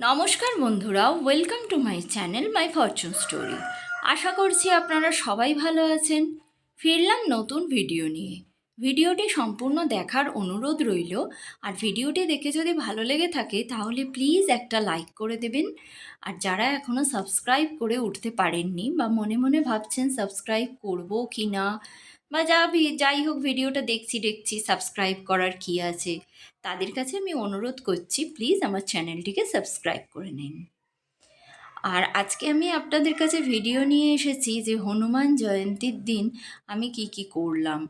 নমস্কার বন্ধুরা, welcome to my channel my fortune story. আশা করছি আপনারা সবাই ভালো আছেন। ফিরলাম নতুন ভিডিও নিয়ে। ভিডিওটি সম্পূর্ণ দেখার অনুরোধ রইল। আর ভিডিওটি দেখে যদি ভালো লেগে থাকে তাহলে প্লিজ একটা লাইক করে দেবেন। আর যারা এখনও সাবস্ক্রাইব করে উঠতে পারেননি বা মনে মনে ভাবছেন সাবস্ক্রাইব করব কি না, বা যাই হোক ভিডিওটা দেখছি সাবস্ক্রাইব করার কি আছে, তাদের কাছে আমি অনুরোধ করছি প্লিজ আমার চ্যানেলটিকে সাবস্ক্রাইব করে নিন। আর আজকে আমি আপনাদের কাছে ভিডিও নিয়ে এসেছি যে হনুমান জয়ন্তীর দিন আমি কি করলাম।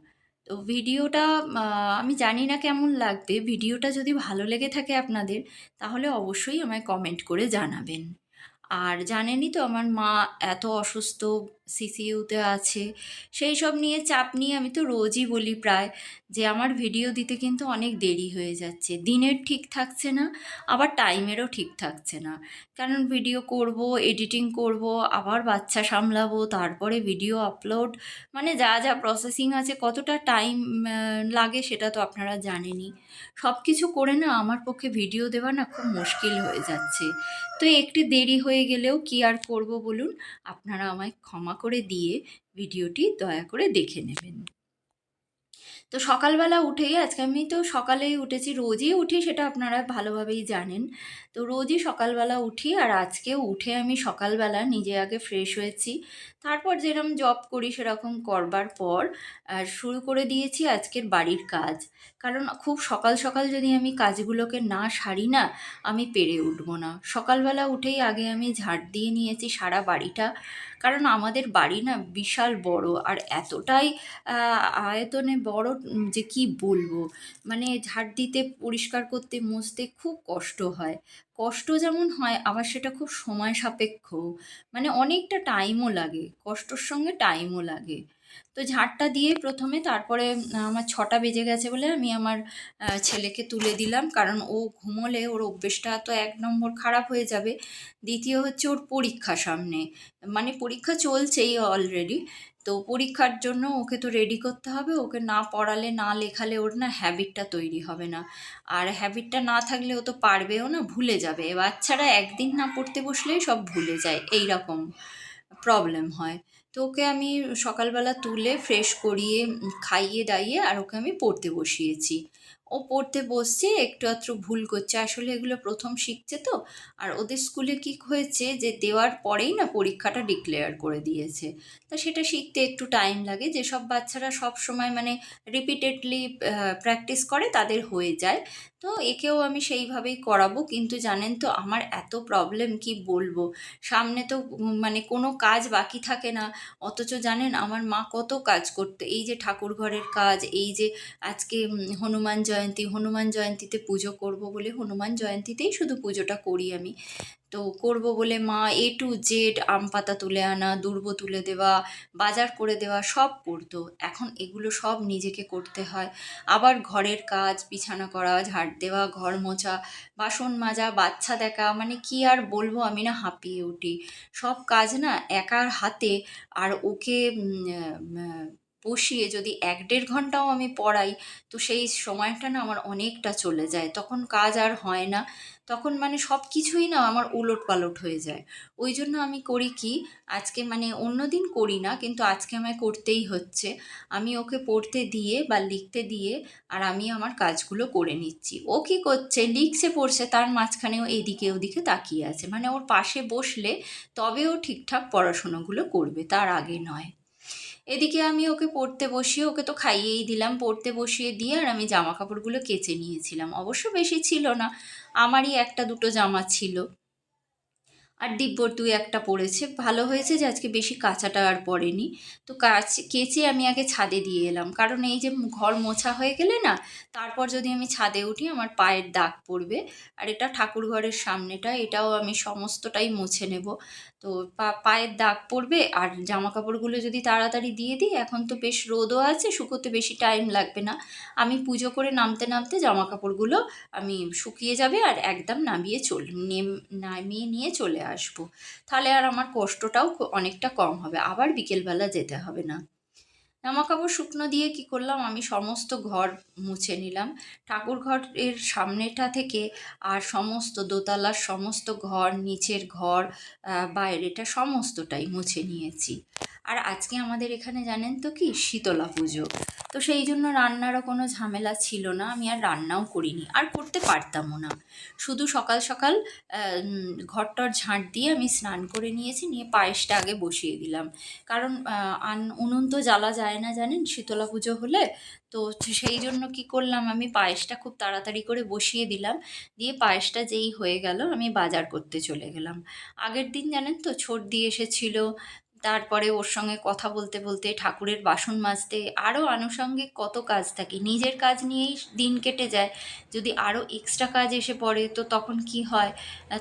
তো ভিডিওটা আমি জানি না কেমন লাগবে। ভিডিওটা যদি ভালো লেগে থাকে আপনাদের, তাহলে অবশ্যই আমায় কমেন্ট করে জানাবেন। আর জানেনই তো আমার মা এত অসুস্থ, সিসিইউতে আছে। সেই সব নিয়ে চাপ নিয়ে আমি তো রোজই বলি প্রায় যে আমার ভিডিও দিতে কিন্তু অনেক দেরি হয়ে যাচ্ছে। দিনের ঠিক থাকছে না, আবার টাইমেরও ঠিক থাকছে না। কারণ ভিডিও করব, এডিটিং করব, আবার বাচ্চা সামলাবো, তারপরে ভিডিও আপলোড, মানে যা যা প্রসেসিং আছে, কতটা টাইম লাগে সেটা তো আপনারা জানেনই। সব কিছু করে না আমার পক্ষে ভিডিও দেওয়া না খুব মুশকিল হয়ে যাচ্ছে। তো একটু দেরি হয়ে গেলেও কি আর করব বলুন, আপনারা আমায় ক্ষমা করে দিয়ে ভিডিওটি দয়া করে দেখে নেবেন। তো সকালবেলা উঠেই আজকে আমি তো সকালেই উঠেছি, রোজই উঠি সেটা আপনারা ভালোভাবেই জানেন। তো রোজই সকালবেলা উঠি, আর আজকেও উঠে আমি সকালবেলা নিজে আগে ফ্রেশ হয়েছি। তারপর যেরকম জব করি সেরকম করবার পর শুরু করে দিয়েছি আজকের বাড়ির কাজ। কারণ খুব সকাল সকাল যদি আমি কাজগুলোকে না সারি না, আমি পেরে উঠবো না। সকালবেলা উঠেই আগে আমি ঝাড় দিয়ে নিয়েছি সারা বাড়িটা। কারণ আমাদের বাড়ি না বিশাল বড়, আর এতটাই আয়তনে বড় যে কি বলবো, মানে ঝাড় দিতে, পরিষ্কার করতে, মুছতে খুব কষ্ট হয়। কষ্ট যেমন হয়, আবার সেটা খুব সময় সাপেক্ষ, মানে অনেকটা টাইমও লাগে, কষ্টর সঙ্গে টাইমও লাগে। তো ঝাড়টা দিয়ে প্রথমে, তারপরে আমার 6টা বেজে গেছে বলে আমি আমার ছেলেকে তুলে দিলাম। কারণ ও ঘুমোলে ওর অভ্যেসটা তো 1 নম্বর খারাপ হয়ে যাবে। দ্বিতীয় হচ্ছে ওর পরীক্ষা সামনে, মানে পরীক্ষা চলছেই অলরেডি। তো পরীক্ষার জন্য ওকে তো রেডি করতে হবে। ওকে না পড়ালে, না লেখালে ওর না হ্যাবিটটা তৈরি হবে না। আর হ্যাবিটটা না থাকলে ও তো পারবেও না, ভুলে যাবে। বাচ্চারা একদিন না পড়তে বসলেই সব ভুলে যায়, এই রকম প্রবলেম হয়। তো ওকে আমি সকালবেলা তুলে ফ্রেশ করিয়ে খাইয়ে দাইয়ে আর ওকে আমি পড়তে বসিয়েছি। ও পড়তে বসছে, একটু আধটু ভুল করছে, আসলে এগুলো প্রথম শিখছে তো। আর ওদের স্কুলে কি হয়েছে যে দেওয়ার পরেই না পরীক্ষাটা ডিক্লেয়ার করে দিয়েছে। তা সেটা শিখতে একটু টাইম লাগে। যেসব বাচ্চারা সব সময় মানে রিপিটেডলি প্র্যাকটিস করে তাদের হয়ে যায়। তো একেও আমি সেইভাবেই করাবো। কিন্তু জানেন তো আমার এত প্রবলেম কি বলবো। সামনে তো মানে কোনো কাজ বাকি থাকে না। অথচ জানেন আমার মা কত কাজ করতো, এই যে ঠাকুর ঘরের কাজ, এই যে আজকে হনুমান জয়ন্তী, হনুমান জয়ন্তীতে পুজো করব বলে, হনুমান জয়ন্তীতেই শুধু পুজোটা করি আমি। তো করব বলে মা এ টু জেড আম পাতা তুলে আনা, দূর্ব তুলে দেওয়া, বাজার করে দেওয়া সব করতো। এখন এগুলো সব নিজেকে করতে হয়। আবার ঘরের কাজ, বিছানা করা, ঝাড় দেওয়া, ঘর মোছা, বাসন মাজা, বাচ্চা দেখা, মানে কি আর বলবো, আমি না হাঁপিয়ে উঠি। সব কাজ না একার হাতে। আর ওকে বসিয়ে যদি 1-1.5 ঘন্টাও আমি পড়াই, তো সেই সময়টা না আমার অনেকটা চলে যায়। তখন কাজ আর হয় না। তখন মানে সব কিছুই না আমার উলটপালট হয়ে যায়। ওই জন্য আমি করি কি, আজকে মানে অন্যদিন করি না, কিন্তু আজকে আমায় করতেই হচ্ছে। আমি ওকে পড়তে দিয়ে বা লিখতে দিয়ে আর আমি আমার কাজগুলো করে নিচ্ছি। ও কি করছে, লিখছে, পড়ছে, তার মাঝখানেও এদিকে ওদিকে তাকিয়ে আছে। মানে ওর পাশে বসলে তবে ও ঠিকঠাক পড়াশোনাগুলো করবে, তার আগে নয়। এদিকে আমি ওকে পড়তে বসিয়ে, ওকে তো খাইয়েই দিলাম, পড়তে বসিয়ে দিয়ে আর আমি জামা কাপড়গুলো কেচে নিয়েছিলাম। অবশ্য বেশি ছিল না, আমারই 1-2 জামা ছিল। আর দিব্যর 2-1টা পড়েছে। ভালো হয়েছে যে আজকে বেশি কাচাটা আর পড়েনি। তো কেচে আমি আগে ছাদে দিয়ে এলাম। কারণ এই যে ঘর মোছা হয়ে গেলে না, তারপর যদি আমি ছাদে উঠি আমার পায়ের দাগ পড়বে। আর এটা ঠাকুর ঘরের সামনেটা, এটাও আমি সমস্তটাই মুছে নেব। তো পায়ের দাগ পড়বে। আর জামা কাপড়গুলো যদি তাড়াতাড়ি দিয়ে দিই, এখন তো বেশ রোদও আছে, শুকোতে বেশি টাইম লাগবে না। আমি পুজো করে নামতে নামতে জামা কাপড়গুলো আমি শুকিয়ে যাবে, আর একদম নামিয়ে নিয়ে চলে আসবো। তাহলে আর আমার কষ্টটাও অনেকটা কম হবে, আবার বিকেলবেলা যেতে হবে না। জামাকাপড় শুকনো দিয়ে কি করলাম, আমি সমস্ত ঘর মুছে নিলাম। ঠাকুর ঘরের সামনেটা থেকে আর সমস্ত দোতলার সমস্ত ঘর, নিচের ঘর, বাইরেটা সমস্তটাই মুছে নিয়েছি। আর আজকে আমাদের এখানে জানেন তো কি, শীতলা পুজো। তো সেই জন্য রান্নারও কোনো ঝামেলা ছিল না, আমি আর রান্নাও করিনি, আর করতে পারতামও না। শুধু সকাল সকাল ঘরটর ঝাঁট দিয়ে আমি স্নান করে নিয়েছি, নিয়ে পায়েসটা আগে বসিয়ে দিলাম। কারণ উনুন তো জ্বালা যায় না জানেন শীতলা পুজো হলে। তো সেই জন্য কি করলাম, আমি পায়েসটা খুব তাড়াতাড়ি করে বসিয়ে দিলাম। দিয়ে পায়েসটা যেই হয়ে গেল, আমি বাজার করতে চলে গেলাম। আগের দিন জানেন তো ছোট দিয়ে এসেছিল। তারপরে ওর সঙ্গে কথা বলতে বলতে ঠাকুরের বাসন মাজতে, আরও আনুষঙ্গিক কত কাজ থাকে, নিজের কাজ নিয়েই দিন কেটে যায়। যদি আরও এক্সট্রা কাজ এসে পড়ে তো তখন কি হয়,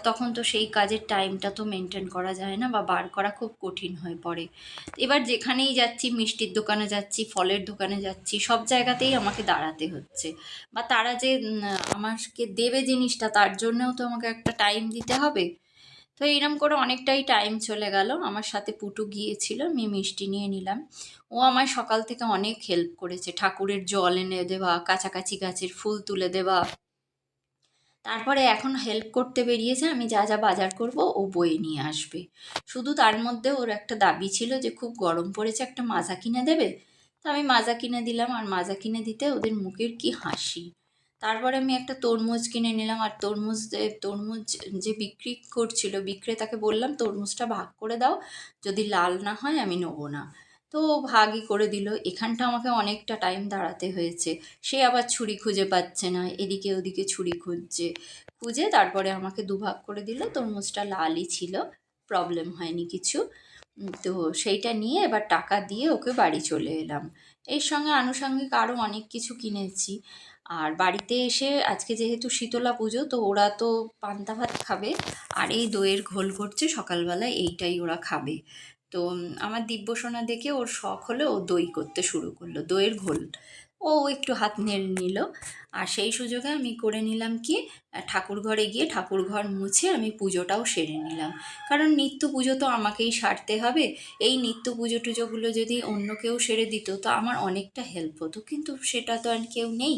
তখন তো সেই কাজের টাইমটা তো মেনটেন করা যায় না, বা বার করা খুব কঠিন হয়ে পড়ে। এবার যেখানেই যাচ্ছি, মিষ্টির দোকানে যাচ্ছি, ফলের দোকানে যাচ্ছি, সব জায়গাতেই আমাকে দাঁড়াতে হচ্ছে। বা তারা যে আমাকে দেবে জিনিসটা, তার জন্যও তো আমাকে একটা টাইম দিতে হবে। তো এইরকম করে অনেকটাই টাইম চলে গেল। আমার সাথে পুটু গিয়েছিল, আমি মিষ্টি নিয়ে নিলাম। ও আমায় সকাল থেকে অনেক হেল্প করেছে, ঠাকুরের জল এনে দেওয়া, কাছাকাছি গাছের ফুল তুলে দেওয়া। তারপরে এখন হেল্প করতে বেরিয়েছে, আমি যা যা বাজার করব ও বয়ে নিয়ে আসবে। শুধু তার মধ্যে ওর একটা দাবি ছিল যে খুব গরম পড়েছে, একটা মাজা কিনে দেবে। তো আমি মাজা কিনে দিলাম, আর মাজা কিনে দিতে ওদের মুখের কি হাসি। তারপরে আমি একটা তরমুজ কিনে নিলাম, আর তরমুজ যে বিক্রি করছিল বিক্রেতাকে বললাম তরমুজটা ভাগ করে দাও, যদি লাল না হয় আমি নেবো না। তো ও ভাগই করে দিল। এখানটা আমাকে অনেকটা টাইম দাঁড়াতে হয়েছে। সে আবার ছুরি খুঁজে পাচ্ছে না, এদিকে ওদিকে ছুরি খুঁজছে। খুঁজে তারপরে আমাকে দুভাগ করে দিল, তরমুজটা লালই ছিল, প্রবলেম হয়নি কিছু। তো সেইটা নিয়ে এবার টাকা দিয়ে ওকে বাড়ি চলে এলাম। এর সঙ্গে আনুষঙ্গিক আরও অনেক কিছু কিনেছি। আর বাড়িতে এসে আজকে যেহেতু শীতলা পুজো, তো ওরা তো পান্তা ভাত খাবে, আর এই দইয়ের ঘোল করছে সকালবেলায়, এইটাই ওরা খাবে। তো আমার দিব্যসোনা দেখে ওর শখ হলো, ও দই করতে শুরু করলো, দইয়ের ঘোল। ও একটু হাত নেড়ে নিল। আর সেই সুযোগে আমি করে নিলাম কি, ঠাকুর ঘরে গিয়ে ঠাকুর ঘর মুছে আমি পুজোটাও সেরে নিলাম। কারণ নিত্য পুজো তো আমাকেই সারতে হবে। এই নিত্য পুজো টুজোগুলো যদি অন্য কেউ সেরে দিত তো আমার অনেকটা হেল্প হতো, কিন্তু সেটা তো আর কেউ নেই।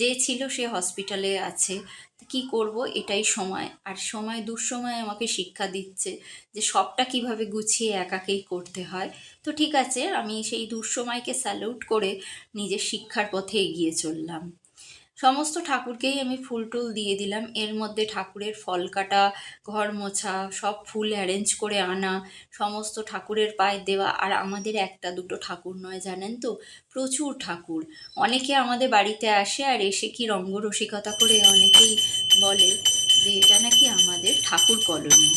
যে ছিল সে হসপিটালে আছে। তো কী করব, এটাই সময়, আর সময় দুঃসময় আমাকে শিক্ষা দিচ্ছে যে সবটা কিভাবে গুছিয়ে একাকেই করতে হয়। তো ঠিক আছে, আমি সেই দুঃসময়কে স্যালুট করে নিজের শিক্ষার পথে এগিয়ে চললাম। সমস্ত ঠাকুরকেই আমি ফুল টুল দিয়ে দিলাম। এর মধ্যে ঠাকুরের ফল কাটা, ঘর মোছা, সব ফুল অ্যারেঞ্জ করে আনা, সমস্ত ঠাকুরের পায়ে দেওয়া। আর আমাদের একটা দুটো ঠাকুর নয় জানেন তো, প্রচুর ঠাকুর। অনেকে আমাদের বাড়িতে আসে, আর এসে কি রঙ্গরসিকতা করে অনেকেই বলে যে এটা নাকি আমাদের ঠাকুর কলোনি।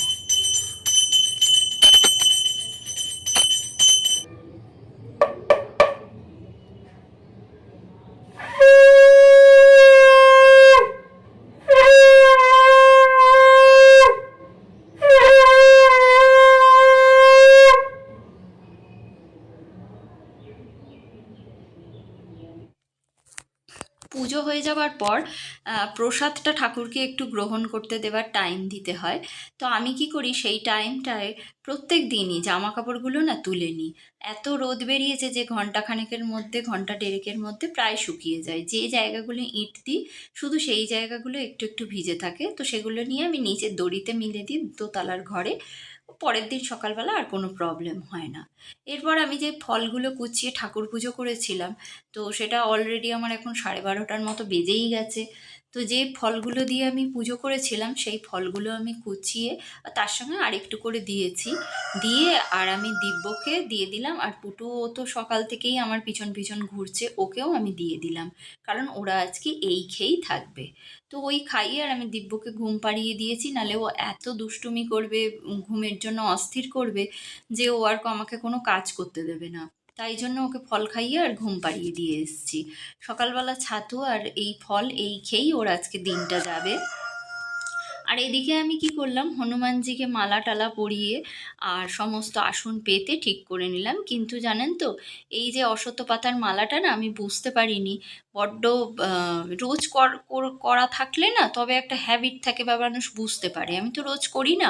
পুজো হয়ে যাবার পর প্রসাদটা ঠাকুরকে একটু গ্রহণ করতে দেওয়ার টাইম দিতে হয়। তো আমি কি করি, সেই টাইমটায় প্রত্যেক দিনই জামা কাপড়গুলো না তুলে নিই। এত রোদ বেরিয়েছে যে ঘন্টাখানেকের মধ্যে, ঘন্টা দেড়েকের মধ্যে প্রায় শুকিয়ে যায়। যে জায়গাগুলো ইঁট দিই, শুধু সেই জায়গাগুলো একটু একটু ভিজে থাকে। তো সেগুলো নিয়ে আমি নিচের দড়িতে মিলে দিই দোতলার ঘরে। পরের দিন সকালবেলা আর কোনো প্রবলেম হয় না। এরপর আমি যে ফলগুলো কুচিয়ে ঠাকুর পুজো করেছিলাম, তো সেটা অলরেডি আমার এখন 12:30টার মতো বেজেই গেছে। তো যে ফলগুলো দিয়ে আমি পুজো করেছিলাম সেই ফলগুলো আমি কুচিয়ে তার সঙ্গে আরেকটু করে দিয়েছি। দিয়ে আর আমি দিব্যকে দিয়ে দিলাম, আর পুটু ও তো সকাল থেকেই আমার পিছন পিছন ঘুরছে, ওকেও আমি দিয়ে দিলাম। কারণ ওরা আজকে এই খেয়েই থাকবে। তো ওই খাইয়ে আর আমি দিব্যকে ঘুম পাড়িয়ে দিয়েছি, নাহলে ও এত দুষ্টুমি করবে, ঘুমের জন্য অস্থির করবে, যে ও আর আমাকে কোনো কাজ করতে দেবে না। তাই জন্য ওকে ফল খাইয়ে আর ঘুম পাড়িয়ে দিয়ে এসেছি। সকালবেলা ছাতু আর এই ফল এই খেয়েই ওর আজকে দিনটা যাবে। আর এদিকে আমি কি করলাম, হনুমানজিকে মালা টালা পরিয়ে আর সমস্ত আসন পেতে ঠিক করে নিলাম। কিন্তু জানেন তো, এই যে অশ্বত্থ পাতার মালাটা না আমি বুঝতে পারিনি বড্ড রোজ করা থাকলে না তবে একটা হ্যাবিট থাকে বা মানুষ বুঝতে পারে। আমি তো রোজ করি না,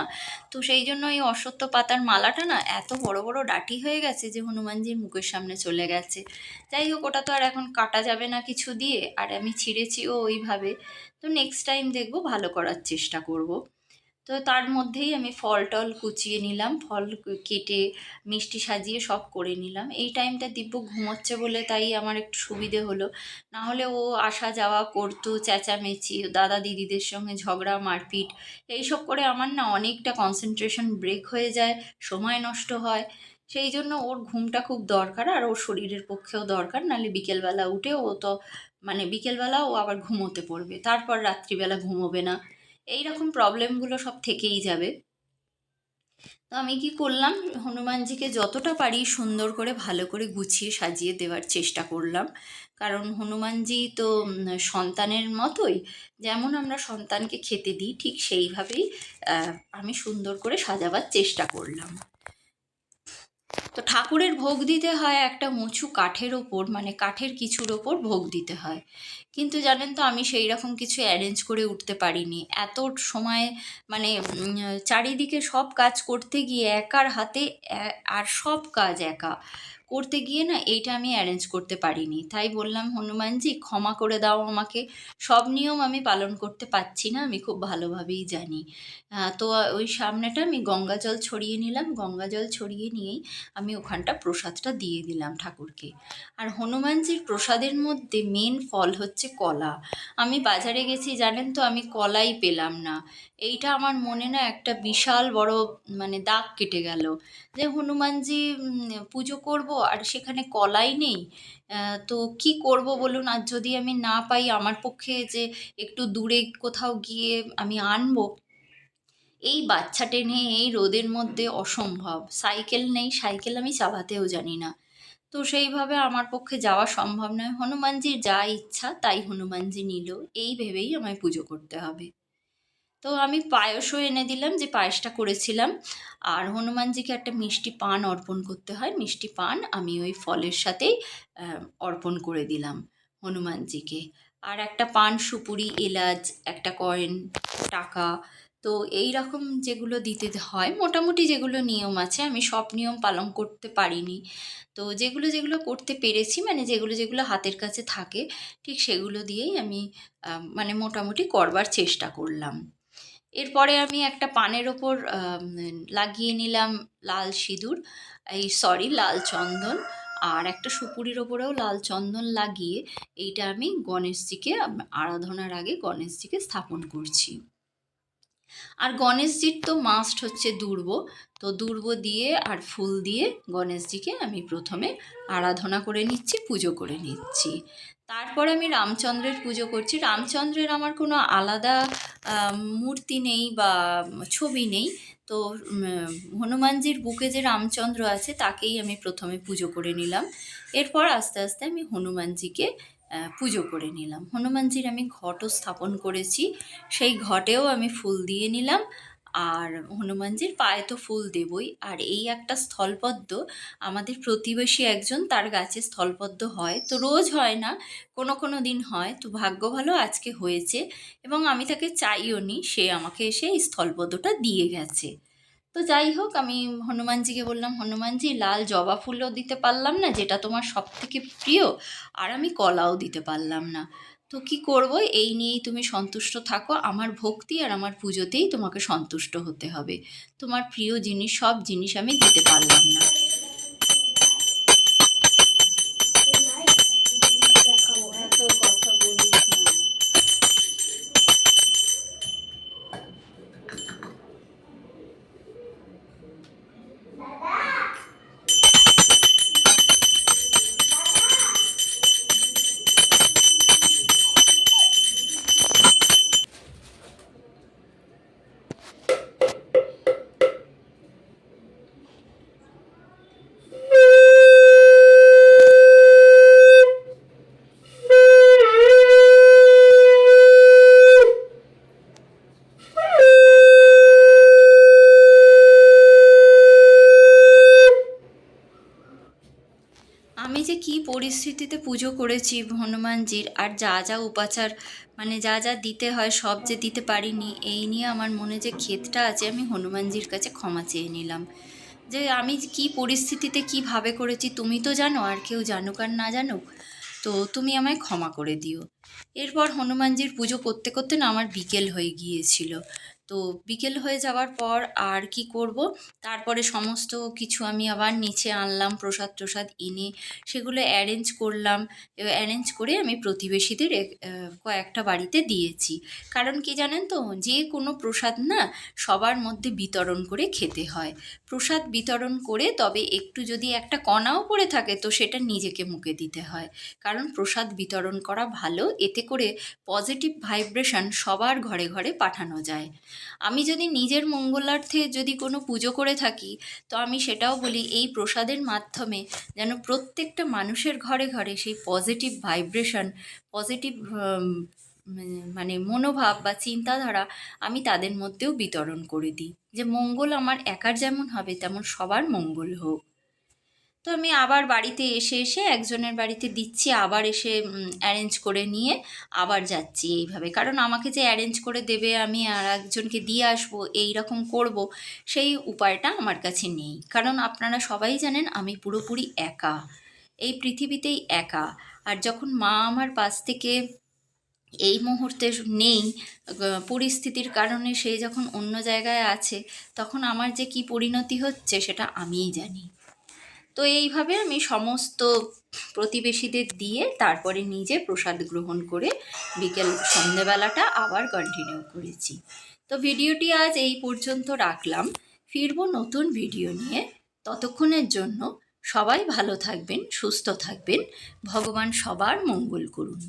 তো সেই জন্য এই অশ্বত্থ পাতার মালাটা না এত বড় বড় ডাঁটি হয়ে গেছে যে হনুমানজির মুখের সামনে চলে গেছে। যাই হোক, ওটা তো আর এখন কাটা যাবে না কিছু দিয়ে, আর আমি ছিঁড়েছিও ওইভাবে। তো নেক্সট টাইম দেখবো ভালো করার চেষ্টা করব। তো তার মধ্যেই আমি ফল টল কুচিয়ে নিলাম, ফল কেটে মিষ্টি সাজিয়ে সব করে নিলাম। এই টাইমটা দিব্য ঘুমোচ্ছে বলে তাই আমার একটু সুবিধে হলো, না হলে ও আসা যাওয়া করতো, চেঁচামেচি, দাদা দিদিদের সঙ্গে ঝগড়া মারপিট এইসব করে আমার না অনেকটা কনসেন্ট্রেশন ব্রেক হয়ে যায়, সময় নষ্ট হয়। সেই জন্য ওর ঘুমটা খুব দরকার, আর ওর শরীরের পক্ষেও দরকার, নাহলে বিকেলবেলা উঠে ও তো মানে বিকেলবেলা ও আবার ঘুমোতে পড়বে, তারপর রাত্রিবেলা ঘুমোবে না, এই রকম প্রবলেমগুলো সব থেকেই যাবে। তো আমি কি করলাম, হনুমানজিকে যতটা পারি সুন্দর করে ভালো করে গুছিয়ে সাজিয়ে দেওয়ার চেষ্টা করলাম। কারণ হনুমানজি তো সন্তানের মতোই, যেমন আমরা সন্তানকে খেতে দিই ঠিক সেইভাবেই আমি সুন্দর করে সাজাবার চেষ্টা করলাম। তো ঠাকুরের ভোগ দিতে হয় একটা উঁচু কাঠের ওপর, মানে কাঠের কিছুর ওপর ভোগ দিতে হয়। কিন্তু জানেন তো আমি সেই রকম কিছু অ্যারেঞ্জ করে উঠতে পারিনি এত সময়, মানে চারিদিকে সব কাজ করতে গিয়ে একার হাতে আর সব কাজ একা করতে গিয়ে না এইটা আমি অ্যারেঞ্জ করতে পারিনি। তাই বললাম, হনুমানজি ক্ষমা করে দাও আমাকে, সব নিয়ম আমি পালন করতে পারছি না, আমি খুব ভালোভাবেই জানি। তো ওই সামনেটা আমি গঙ্গা জল ছড়িয়ে নিলাম, গঙ্গা জল ছড়িয়ে নিয়েই আমি ওখানটা প্রসাদটা দিয়ে দিলাম ঠাকুরকে। আর হনুমানজির প্রসাদের মধ্যে মেন ফল হচ্ছে কলা। আমি বাজারে গেছি জানেন তো, আমি কলাই পেলাম না। এইটা আমার মনে না একটা বিশাল বড় মানে দাগ কেটে গেল, যে হনুমানজি পুজো করব আর সেখানে কলাই নেই। তো কি করব বলুন, আর যদি আমি না পাই, আমার পক্ষে যে একটু দূরে কোথাও গিয়ে আমি আনবো, এই বাচ্চা টেনে এই রোদের মধ্যে অসম্ভব। সাইকেল নেই, সাইকেল আমি চালাতেও জানি না, তো সেইভাবে আমার পক্ষে যাওয়া সম্ভব নয়। হনুমানজির যা ইচ্ছা তাই হনুমানজি নিল, এই ভেবেই আমায় পুজো করতে হবে। তো আমি পায়েসও এনে দিলাম, যে পায়েসটা করেছিলাম। আর হনুমানজিকে একটা মিষ্টি পান অর্পণ করতে হয়, মিষ্টি পান আমি ওই ফলের সাথেই অর্পণ করে দিলাম হনুমানজিকে। আর একটা পান সুপুরি এলাচ, একটা কয়েন, টাকা, তো এই রকম যেগুলো দিতে হয়, মোটামুটি যেগুলো নিয়ম আছে, আমি সব নিয়ম পালন করতে পারিনি। তো যেগুলো যেগুলো করতে পেরেছি, মানে যেগুলো যেগুলো হাতের কাছে থাকে, ঠিক সেগুলো দিয়েই আমি মানে মোটামুটি করবার চেষ্টা করলাম। এরপরে আমি একটা পানের ওপর লাগিয়ে নিলাম লাল সিঁদুর, এই সরি লাল চন্দন, আর একটা সুপুরির ওপরেও লাল চন্দন লাগিয়ে এইটা আমি গণেশজিকে আরাধনার আগে গণেশজিকে স্থাপন করছি। আর গণেশজির তো মাস্ট হচ্ছে দূর্ব, তো দূর্ব দিয়ে আর ফুল দিয়ে গণেশজিকে আমি প্রথমে আরাধনা করে নিচ্ছি, পুজো করে নিচ্ছি। তারপরে আমি রামচন্দ্রের পুজো করছি। রামচন্দ্রের আমার কোনো আলাদা মূর্তি নেই বা ছবি নেই, তো হনুমানজির বুকে যে রামচন্দ্র আছে তাকেই আমি প্রথমে পুজো করে নিলাম। এরপর আস্তে আস্তে আমি হনুমানজিকে পুজো করে নিলাম। হনুমানজির আমি ঘটও স্থাপন করেছি, সেই ঘটেও আমি ফুল দিয়ে নিলাম। আর হনুমানজির পায়ে তো ফুল দেবই। আর এই একটা স্থলপদ্ম, আমাদের প্রতিবেশী একজন তার গাছে স্থলপদ্ম হয়, তো রোজ হয় না, কোনো কোনো দিন হয়, তো ভাগ্য ভালো আজকে হয়েছে, এবং আমি তাকে চাইও নি, সে আমাকে এসে এই স্থলপদ্মটা দিয়ে গেছে। তো যাই হোক, আমি হনুমানজিকে বললাম, হনুমানজি লাল জবা ফুলও দিতে পারলাম না, যেটা তোমার সব থেকে প্রিয়, আর আমি কলাও দিতে পারলাম না, তো কি করব, এই নিয়েই তুমি সন্তুষ্ট থাকো, আমার ভক্তি আর আমার পুজোতেই তোমাকে সন্তুষ্ট হতে হবে, তোমার প্রিয় জিনিস সব জিনিস আমি দিতে পারলাম না। এত কথা বলিস না। পরিস্থিতিতে পুজো করেছি হনুমানজির, আর যা যা উপাচার মানে যা যা দিতে হয় সব যে দিতে পারিনি, এই নিয়ে আমার মনে যে খেদটা আছে, আমি হনুমানজির কাছে ক্ষমা চেয়ে নিলাম। যে আমি কী পরিস্থিতিতে কীভাবে করেছি তুমি তো জানো, আর কেউ জানুক আর না জানুক, তো তুমি আমায় ক্ষমা করে দিও। এরপর হনুমানজির পুজো করতে করতে না আমার বিকেল হয়ে গিয়েছিল। তো বিকেল হয়ে যাওয়ার পর আর কি করব, তারপরে সমস্ত কিছু আমি আবার নিচে আনলাম, প্রসাদ টসাদ এনে সেগুলো অ্যারেঞ্জ করলাম। অ্যারেঞ্জ করে আমি প্রতিবেশীদের কয়েকটা বাড়িতে দিয়েছি। কারণ কি জানেন তো, যে কোনো প্রসাদ না সবার মধ্যে বিতরণ করে খেতে হয়। প্রসাদ বিতরণ করে তবে একটু যদি একটা কণাও পড়ে থাকে তো সেটা নিজেকে মুখে দিতে হয়। কারণ প্রসাদ বিতরণ করা ভালো, এতে করে পজিটিভ ভাইব্রেশন সবার ঘরে ঘরে পাঠানো যায়। আমি যদি নিজের মঙ্গলার্থে যদি কোনো পুজো করে থাকি, তো আমি সেটাও বলি এই প্রসাদের মাধ্যমে যেন প্রত্যেকটা মানুষের ঘরে ঘরে সেই পজিটিভ ভাইব্রেশন, পজিটিভ মানে মনোভাব বা চিন্তাধারা আমি তাদের মধ্যেও বিতরণ করে দিই, যে মঙ্গল আমার একার যেমন হবে তেমন সবার মঙ্গল হোক। তো আমি আবার বাড়িতে এসে এসে একজনের বাড়িতে দিচ্ছি, আবার এসে অ্যারেঞ্জ করে নিয়ে আবার যাচ্ছি এইভাবে। কারণ আমাকে যে অ্যারেঞ্জ করে দেবে, আমি আর একজনকে দিয়ে আসবো, এই রকম করব, সেই উপায়টা আমার কাছে নেই। কারণ আপনারা সবাই জানেন আমি পুরোপুরি একা, এই পৃথিবীতেই একা। আর যখন মা আমার পাশ থেকে এই মুহূর্তে নেই, পরিস্থিতির কারণে সে যখন অন্য জায়গায় আছে, তখন আমার যে কী পরিণতি হচ্ছে সেটা আমিই জানি। তো এইভাবে আমি সমস্ত প্রতিবেশীদের দিয়ে তারপরে নিজে প্রসাদ গ্রহণ করে বিকেল সন্ধেবেলাটা আবার কন্টিনিউ করেছি। তো ভিডিওটি আজ এই পর্যন্ত রাখলাম, ফিরবো নতুন ভিডিও নিয়ে। ততক্ষণের জন্য সবাই ভালো থাকবেন, সুস্থ থাকবেন, ভগবান সবার মঙ্গল করুন।